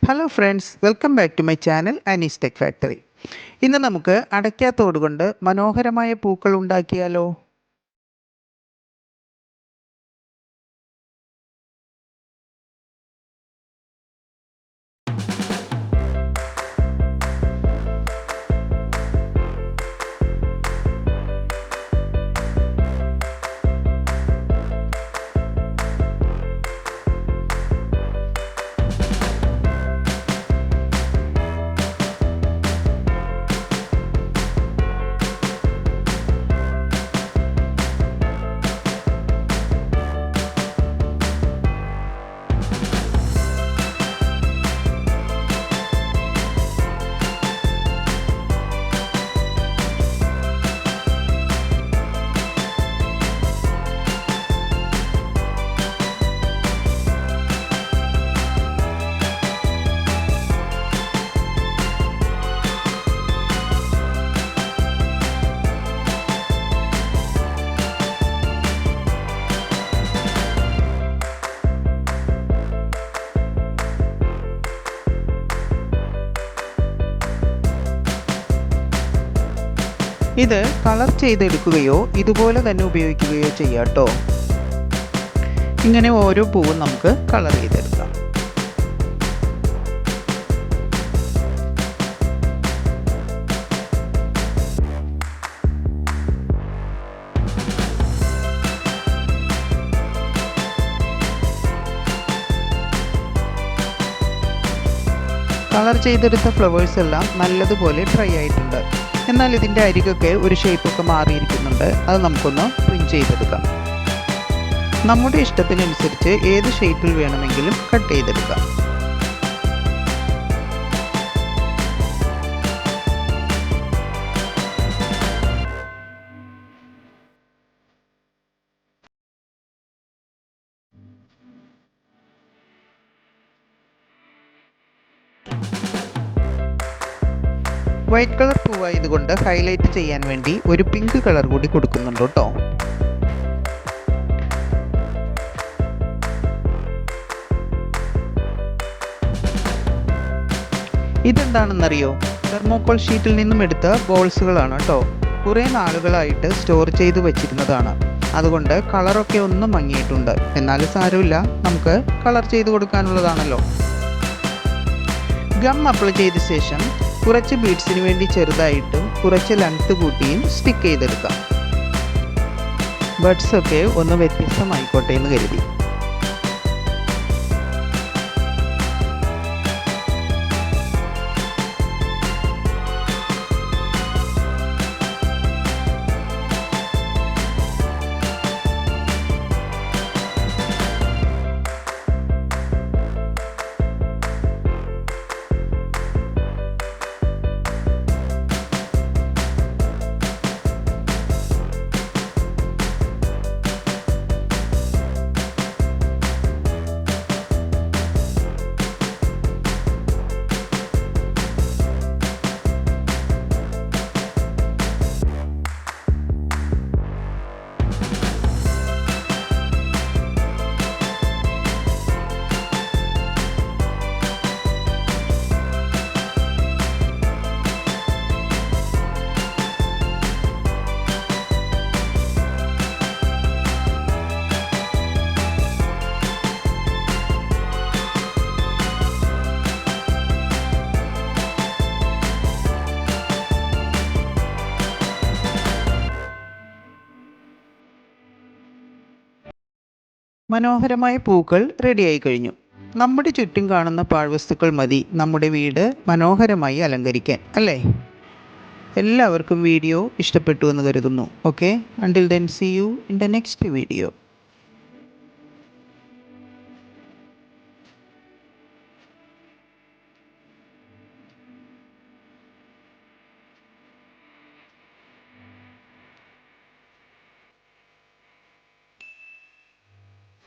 Hello friends, welcome back to my channel Anees tech factory. ഇന്ന് നമുക്ക് അടയ്ക്കാത്തോട് കൊണ്ട് മനോഹരമായ പൂക്കൾ ഉണ്ടാക്കിയാലോ? ഇത് കളർ ചെയ്തെടുക്കുകയോ ഇതുപോലെ തന്നെ ഉപയോഗിക്കുകയോ ചെയ്യാം കേട്ടോ. ഇങ്ങനെ ഓരോ പൂവും നമുക്ക് കളർ ചെയ്തെടുക്കാം. കളർ ചെയ്തെടുത്ത ഫ്ലവേഴ്സ് എല്ലാം നല്ലതുപോലെ ഡ്രൈ ആയിട്ടുണ്ട്. എന്നാൽ ഇതിൻ്റെ അരികൊക്കെ ഒരു ഷേപ്പൊക്കെ മാറിയിരിക്കുന്നുണ്ട്. അത് നമുക്കൊന്ന് പ്രിന്റ് ചെയ്തെടുക്കാം. നമ്മുടെ ഇഷ്ടത്തിനനുസരിച്ച് ഏത് ഷേപ്പിൽ വേണമെങ്കിലും കട്ട് ചെയ്തെടുക്കാം. വൈറ്റ് കളർ പൂവായതുകൊണ്ട് ഹൈലൈറ്റ് ചെയ്യാൻ വേണ്ടി ഒരു പിങ്ക് കളർ കൂടി കൊടുക്കുന്നുണ്ട് കേട്ടോ. ഇതെന്താണെന്നറിയോ? തെർമോക്കോൾ ഷീറ്റിൽ നിന്നും എടുത്ത ബോൾസുകളാണ് കേട്ടോ. കുറേ നാളുകളായിട്ട് സ്റ്റോർ ചെയ്ത് വെച്ചിരുന്നതാണ്. അതുകൊണ്ട് കളറൊക്കെ ഒന്ന് മങ്ങിയിട്ടുണ്ട്. എന്നാലും സാരമില്ല, നമുക്ക് കളർ ചെയ്ത് കൊടുക്കാനുള്ളതാണല്ലോ. ഗം അപ്ലൈ ചെയ്ത ശേഷം കുറച്ച് ബീഡ്സിന് വേണ്ടി ചെറുതായിട്ടും കുറച്ച് ലെങ്ത് കൂട്ടിയും സ്റ്റിക്ക് ചെയ്തെടുക്കാം. ബഡ്സൊക്കെ ഒന്ന് വ്യത്യസ്തമായിക്കോട്ടെ എന്ന് കരുതി. മനോഹരമായ പൂക്കൾ റെഡിയായി കഴിഞ്ഞു. നമ്മുടെ ചുറ്റും കാണുന്ന പാഴ്വസ്തുക്കൾ മതി നമ്മുടെ വീട് മനോഹരമായി അലങ്കരിക്കാൻ, അല്ലേ? എല്ലാവർക്കും വീഡിയോ ഇഷ്ടപ്പെട്ടു എന്ന് കരുതുന്നു. Okay, until then see you in the next video.